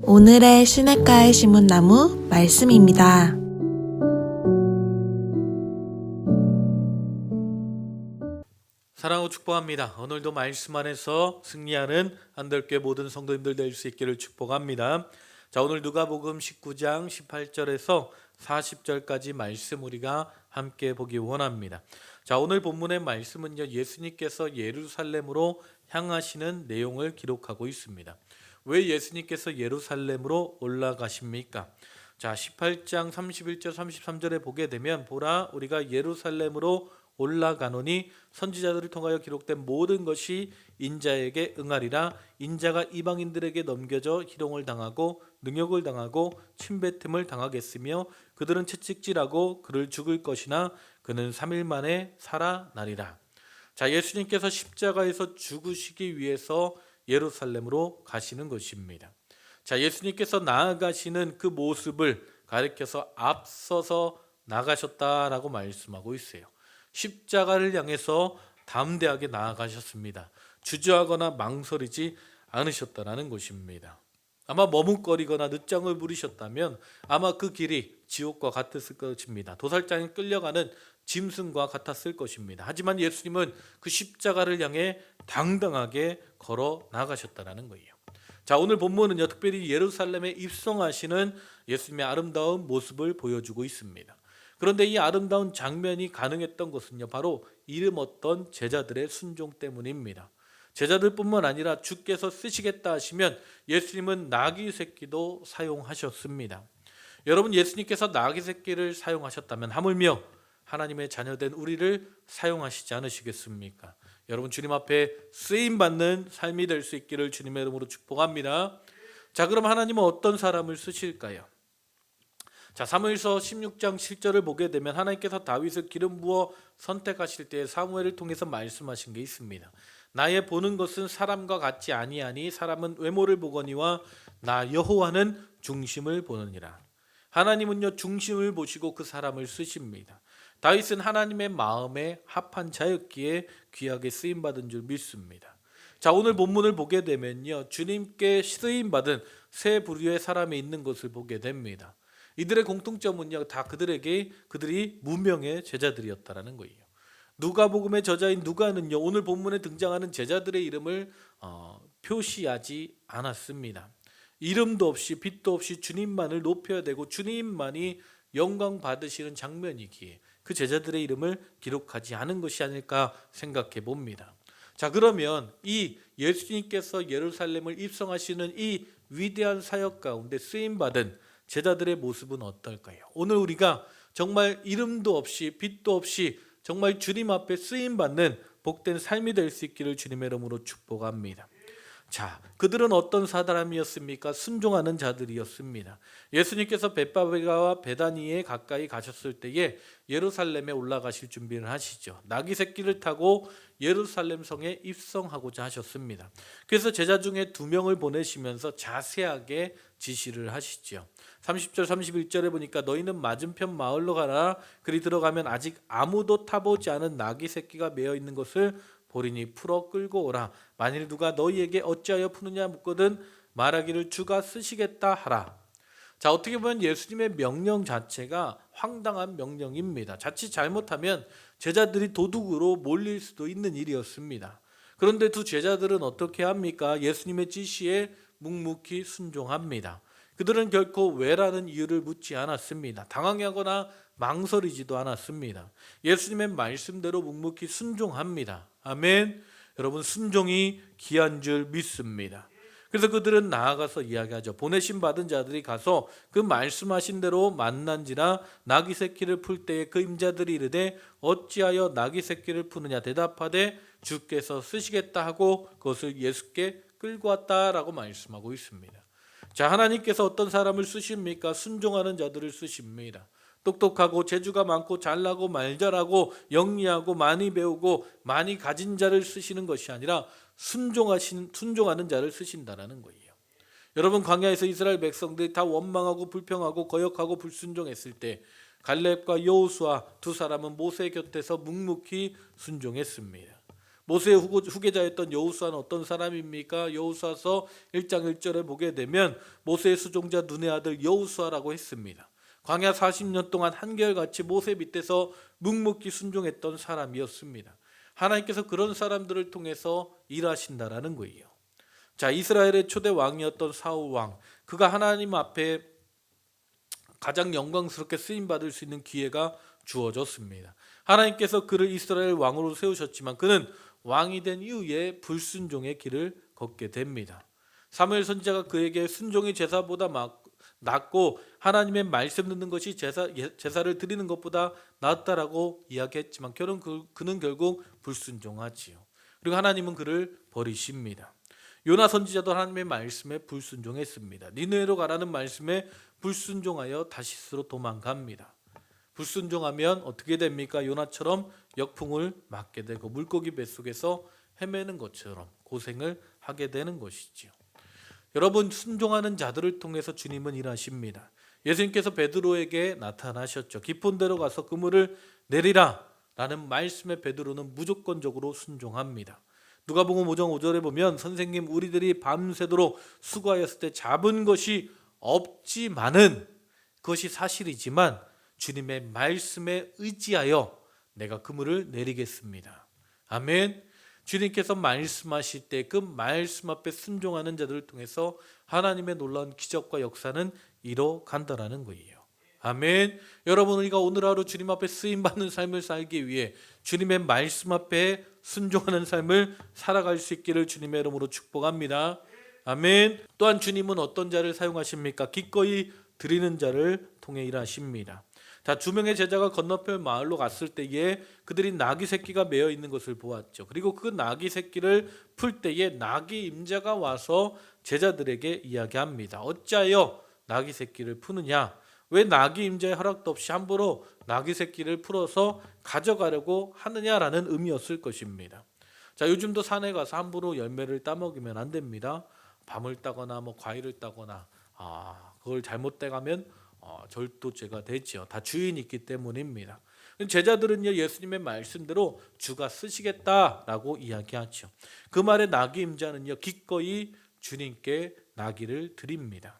오늘의 시냇가에 심은 나무 말씀입니다. 사랑하고 축복합니다. 오늘도 말씀 안에서 승리하는 한들교회 모든 성도님들 될 수 있기를 축복합니다. 자, 오늘 누가복음 19장 18절에서 40절까지 말씀 우리가 함께 보기 원합니다. 자, 오늘 본문의 말씀은요, 예수님께서 예루살렘으로 향하시는 내용을 기록하고 있습니다. 왜 예수님께서 예루살렘으로 올라가십니까? 자, 18장 31절 33절에 보게 되면 보라 우리가 예루살렘으로 올라가노니 선지자들을 통하여 기록된 모든 것이 인자에게 응하리라. 인자가 이방인들에게 넘겨져 희롱을 당하고 능욕을 당하고 침뱉음을 당하겠으며 그들은 채찍질하고 그를 죽을 것이나 그는 3일 만에 살아나리라. 자, 예수님께서 십자가에서 죽으시기 위해서 예루살렘으로 가시는 것입니다. 자, 예수님께서 나아가시는 그 모습을 가리켜서 앞서서 나가셨다라고 말씀하고 있어요. 십자가를 향해서 담대하게 나아가셨습니다. 주저하거나 망설이지 않으셨다는 것입니다. 아마 머뭇거리거나 늦장을 부리셨다면 아마 그 길이 지옥과 같았을 것입니다. 도살장에 끌려가는 짐승과 같았을 것입니다. 하지만 예수님은 그 십자가를 향해 당당하게 걸어 나가셨다는 거예요. 자, 오늘 본문은요, 특별히 예루살렘에 입성하시는 예수님의 아름다운 모습을 보여주고 있습니다. 그런데 이 아름다운 장면이 가능했던 것은요, 바로 이름 얻던 제자들의 순종 때문입니다. 제자들뿐만 아니라 주께서 쓰시겠다 하시면 예수님은 나귀 새끼도 사용하셨습니다. 여러분, 예수님께서 나귀 새끼를 사용하셨다면 하물며 하나님의 자녀된 우리를 사용하시지 않으시겠습니까? 여러분, 주님 앞에 쓰임받는 삶이 될 수 있기를 주님의 이름으로 축복합니다. 자, 그럼 하나님은 어떤 사람을 쓰실까요? 자, 사무엘서 16장 7절을 보게 되면 하나님께서 다윗을 기름 부어 선택하실 때 사무엘을 통해서 말씀하신 게 있습니다. 나의 보는 것은 사람과 같지 아니하니 사람은 외모를 보거니와 나 여호와는 중심을 보느니라. 하나님은요, 중심을 보시고 그 사람을 쓰십니다. 다윗은 하나님의 마음에 합한 자였기에 귀하게 쓰임받은 줄 믿습니다. 자, 오늘 본문을 보게 되면요, 주님께 쓰임받은 세 부류의 사람이 있는 것을 보게 됩니다. 이들의 공통점은요, 다 그들이 무명의 제자들이었다라는 거예요. 누가복음의 저자인 누가는요, 오늘 본문에 등장하는 제자들의 이름을 표시하지 않았습니다. 이름도 없이 빛도 없이 주님만을 높여야 되고 주님만이 영광 받으시는 장면이기에 그 제자들의 이름을 기록하지 않은 것이 아닐까 생각해 봅니다. 자, 그러면 이 예수님께서 예루살렘을 입성하시는 이 위대한 사역 가운데 쓰임받은 제자들의 모습은 어떨까요? 오늘 우리가 정말 이름도 없이 빛도 없이 정말 주님 앞에 쓰임받는 복된 삶이 될 수 있기를 주님의 이름으로 축복합니다. 자, 그들은 어떤 사람이었습니까? 순종하는 자들이었습니다. 예수님께서 벳바베가와 베다니에 가까이 가셨을 때에 예루살렘에 올라가실 준비를 하시죠. 나귀 새끼를 타고 예루살렘 성에 입성하고자 하셨습니다. 그래서 제자 중에 2명을 보내시면서 자세하게 지시를 하시죠. 30절 31절에 보니까 너희는 맞은편 마을로 가라. 그리 들어가면 아직 아무도 타보지 않은 나귀 새끼가 매어 있는 것을 보리니 풀어 끌고 오라. 만일 누가 너희에게 어찌하여 푸느냐 묻거든 말하기를 주가 쓰시겠다 하라. 자, 어떻게 보면 예수님의 명령 자체가 황당한 명령입니다. 자칫 잘못하면 제자들이 도둑으로 몰릴 수도 있는 일이었습니다. 그런데 두 제자들은 어떻게 합니까? 예수님의 지시에 묵묵히 순종합니다. 그들은 결코 왜라는 이유를 묻지 않았습니다. 당황하거나 망설이지도 않았습니다. 예수님의 말씀대로 묵묵히 순종합니다. 아멘. 여러분, 순종이 귀한 줄 믿습니다. 그래서 그들은 나아가서 이야기하죠. 보내심 받은 자들이 가서 그 말씀하신 대로 만난지라 나귀 새끼를 풀 때에 그 임자들이 이르되 어찌하여 나귀 새끼를 푸느냐 대답하되 주께서 쓰시겠다 하고 그것을 예수께 끌고 왔다라고 말씀하고 있습니다. 자, 하나님께서 어떤 사람을 쓰십니까? 순종하는 자들을 쓰십니다. 똑똑하고 재주가 많고 잘나고 말잘하고 영리하고 많이 배우고 많이 가진 자를 쓰시는 것이 아니라 순종하는 자를 쓰신다라는 거예요. 여러분, 광야에서 이스라엘 백성들이 다 원망하고 불평하고 거역하고 불순종했을 때 갈렙과 여호수아 두 사람은 모세 곁에서 묵묵히 순종했습니다. 모세의 후계자였던 여호수아는 어떤 사람입니까? 여호수아서 1장 1절에 보게 되면 모세의 수종자 눈의 아들 여호수아라고 했습니다. 광야 40년 동안 한결같이 모세 밑에서 묵묵히 순종했던 사람이었습니다. 하나님께서 그런 사람들을 통해서 일하신다라는 거예요. 자, 이스라엘의 초대 왕이었던 사울 왕, 그가 하나님 앞에 가장 영광스럽게 쓰임 받을 수 있는 기회가 주어졌습니다. 하나님께서 그를 이스라엘 왕으로 세우셨지만 그는 왕이 된 이후에 불순종의 길을 걷게 됩니다. 사무엘 선지자가 그에게 순종이 제사보다 낫고 하나님의 말씀 듣는 것이 제사를 드리는 것보다 낫다라고 이야기했지만 그는 결국 불순종하지요. 그리고 하나님은 그를 버리십니다. 요나 선지자도 하나님의 말씀에 불순종했습니다. 니느웨로 가라는 말씀에 불순종하여 다시스로 도망갑니다. 불순종하면 어떻게 됩니까? 요나처럼 역풍을 맞게 되고 물고기 뱃속에서 헤매는 것처럼 고생을 하게 되는 것이지요. 여러분, 순종하는 자들을 통해서 주님은 일하십니다. 예수님께서 베드로에게 나타나셨죠. 깊은 데로 가서 그물을 내리라 라는 말씀에 베드로는 무조건적으로 순종합니다. 누가복음 5장 5절에 보면 선생님 우리들이 밤새도록 수고하였을 때 잡은 것이 없지만은, 그것이 사실이지만 주님의 말씀에 의지하여 내가 그물을 내리겠습니다. 아멘. 주님께서 말씀하실 때 그 말씀 앞에 순종하는 자들을 통해서 하나님의 놀라운 기적과 역사는 이뤄간다라는 거예요. 아멘. 여러분, 우리가 오늘 하루 주님 앞에 쓰임받는 삶을 살기 위해 주님의 말씀 앞에 순종하는 삶을 살아갈 수 있기를 주님의 이름으로 축복합니다. 아멘. 또한 주님은 어떤 자를 사용하십니까? 기꺼이 드리는 자를 통해 일하십니다. 자, 두 명의 제자가 건너편 마을로 갔을 때에 그들이 나귀 새끼가 매어 있는 것을 보았죠. 그리고 그 나귀 새끼를 풀 때에 나귀 임자가 와서 제자들에게 이야기합니다. 어찌하여 나귀 새끼를 푸느냐? 왜 나귀 임자의 허락도 없이 함부로 나귀 새끼를 풀어서 가져가려고 하느냐라는 의미였을 것입니다. 자, 요즘도 산에 가서 함부로 열매를 따먹으면 안 됩니다. 밤을 따거나 과일을 따거나 그걸 잘못돼 가면 절도죄가 되죠. 다 주인이 있기 때문입니다. 제자들은요, 예수님의 말씀대로 주가 쓰시겠다라고 이야기하죠. 그 말에 나귀 임자는요, 기꺼이 주님께 나귀를 드립니다.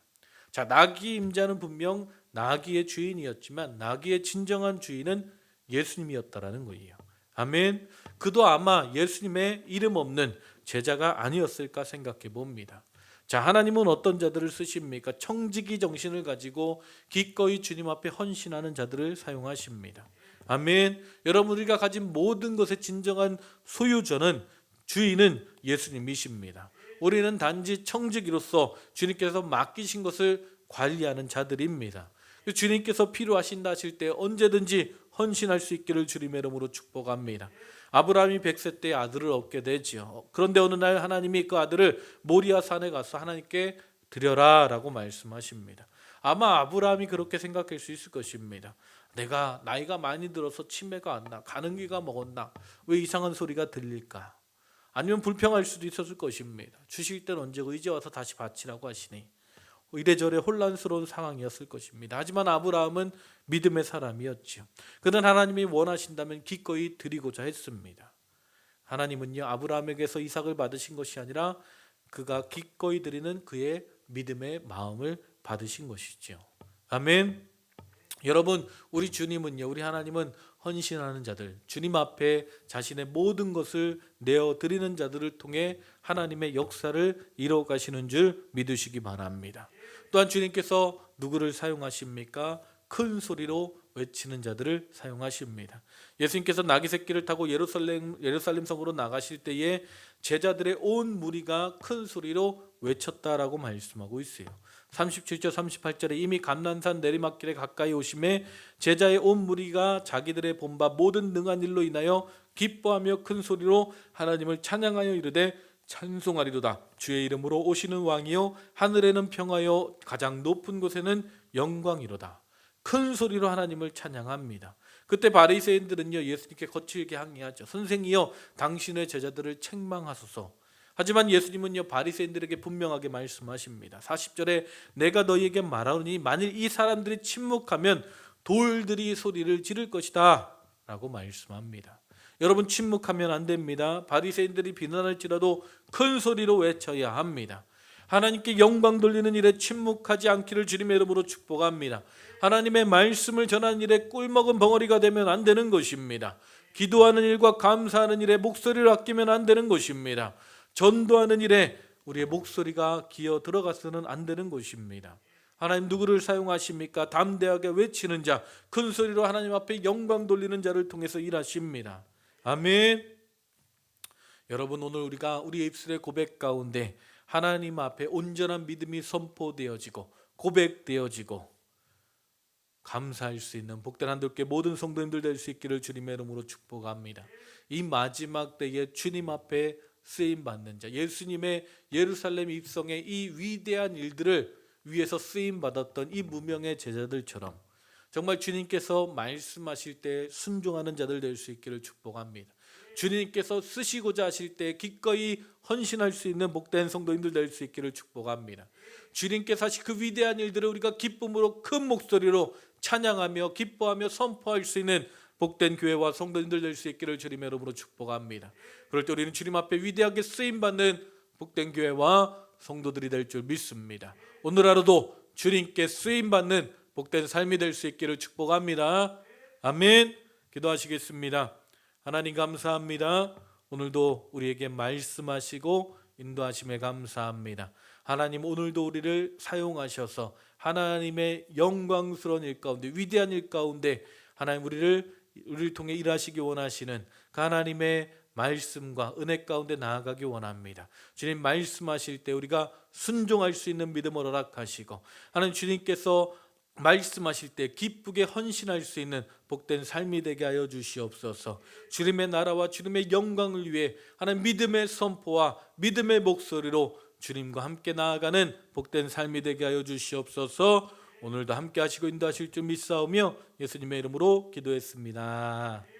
자, 나귀 임자는 분명 나귀의 주인이었지만 나귀의 진정한 주인은 예수님이었다라는 거예요. 아멘. 그도 아마 예수님의 이름 없는 제자가 아니었을까 생각해 봅니다. 자, 하나님은 어떤 자들을 쓰십니까? 청지기 정신을 가지고 기꺼이 주님 앞에 헌신하는 자들을 사용하십니다. 아멘. 여러분, 우리가 가진 모든 것의 진정한 소유자는, 주인은 예수님이십니다. 우리는 단지 청지기로서 주님께서 맡기신 것을 관리하는 자들입니다. 주님께서 필요하신다 하실 때 언제든지 헌신할 수 있기를 주님의 이름으로 축복합니다. 아브라함이 100세 때 아들을 얻게 되지요. 그런데 어느 날 하나님이 그 아들을 모리아 산에 가서 하나님께 드려라 라고 말씀하십니다. 아마 아브라함이 그렇게 생각할 수 있을 것입니다. 내가 나이가 많이 들어서 치매가 안 나, 가는 기가 먹었나, 왜 이상한 소리가 들릴까? 아니면 불평할 수도 있었을 것입니다. 주실 때는 언제 이제 와서 다시 바치라고 하시니, 이래저래 혼란스러운 상황이었을 것입니다. 하지만 아브라함은 믿음의 사람이었죠. 그는 하나님이 원하신다면 기꺼이 드리고자 했습니다. 하나님은요, 아브라함에게서 이삭을 받으신 것이 아니라 그가 기꺼이 드리는 그의 믿음의 마음을 받으신 것이죠. 아멘. 여러분, 우리 주님은요, 우리 하나님은 헌신하는 자들, 주님 앞에 자신의 모든 것을 내어드리는 자들을 통해 하나님의 역사를 이루어가시는 줄 믿으시기 바랍니다. 또한 주님께서 누구를 사용하십니까? 큰 소리로 외치는 자들을 사용하십니다. 예수님께서 나귀 새끼를 타고 예루살렘 성으로 나가실 때에 제자들의 온 무리가 큰 소리로 외쳤다라고 말씀하고 있어요. 37절 38절에 이미 감난산 내리막길에 가까이 오심에 제자의 온 무리가 자기들의 본 바 모든 능한 일로 인하여 기뻐하며 큰 소리로 하나님을 찬양하여 이르되 찬송하리로다. 주의 이름으로 오시는 왕이요 하늘에는 평화요 가장 높은 곳에는 영광이로다. 큰 소리로 하나님을 찬양합니다. 그때 바리새인들은요, 예수님께 거칠게 항의하죠. 선생이여, 당신의 제자들을 책망하소서. 하지만 예수님은요, 바리새인들에게 분명하게 말씀하십니다. 40절에 내가 너희에게 말하노니 만일 이 사람들이 침묵하면 돌들이 소리를 지를 것이다 라고 말씀합니다. 여러분 침묵하면 안 됩니다. 바리새인들이 비난할지라도 큰 소리로 외쳐야 합니다. 하나님께 영광 돌리는 일에 침묵하지 않기를 주님의 이름으로 축복합니다. 하나님의 말씀을 전하는 일에 꿀먹은 벙어리가 되면 안 되는 것입니다. 기도하는 일과 감사하는 일에 목소리를 아끼면 안 되는 것입니다. 전도하는 일에 우리의 목소리가 기어 들어가서는 안 되는 것입니다. 하나님 누구를 사용하십니까? 담대하게 외치는 자, 큰 소리로 하나님 앞에 영광 돌리는 자를 통해서 일하십니다. 아멘. 여러분, 오늘 우리가 우리의 입술의 고백 가운데 하나님 앞에 온전한 믿음이 선포되어지고 고백되어지고 감사할 수 있는 복된 한들께 모든 성도님들 될 수 있기를 주님의 이름으로 축복합니다. 이 마지막 때에 주님 앞에 쓰임 받는 자, 예수님의 예루살렘 입성의 이 위대한 일들을 위해서 쓰임 받았던 이 무명의 제자들처럼 정말 주님께서 말씀하실 때 순종하는 자들 될 수 있기를 축복합니다. 주님께서 쓰시고자 하실 때 기꺼이 헌신할 수 있는 복된 성도님들 될 수 있기를 축복합니다. 주님께서 하신 그 위대한 일들을 우리가 기쁨으로 큰 목소리로 찬양하며 기뻐하며 선포할 수 있는 복된 교회와 성도님들 될 수 있기를 주님의 이름으로 축복합니다. 그럴 때 우리는 주님 앞에 위대하게 쓰임받는 복된 교회와 성도들이 될 줄 믿습니다. 오늘 하루도 주님께 쓰임받는 복된 삶이 될 수 있기를 축복합니다. 아멘. 기도하시겠습니다. 하나님 감사합니다. 오늘도 우리에게 말씀하시고 인도하심에 감사합니다. 하나님 오늘도 우리를 사용하셔서 하나님의 영광스러운 일 가운데 위대한 일 가운데 하나님 우리를 통해 일하시기 원하시는 그 하나님의 말씀과 은혜 가운데 나아가기 원합니다. 주님 말씀하실 때 우리가 순종할 수 있는 믿음을 허락하시고 하나님 주님께서 말씀하실 때 기쁘게 헌신할 수 있는 복된 삶이 되게 하여 주시옵소서. 주님의 나라와 주님의 영광을 위해 하나님 믿음의 선포와 믿음의 목소리로 주님과 함께 나아가는 복된 삶이 되게 하여 주시옵소서. 오늘도 함께 하시고 인도하실 줄 믿사오며 예수님의 이름으로 기도했습니다.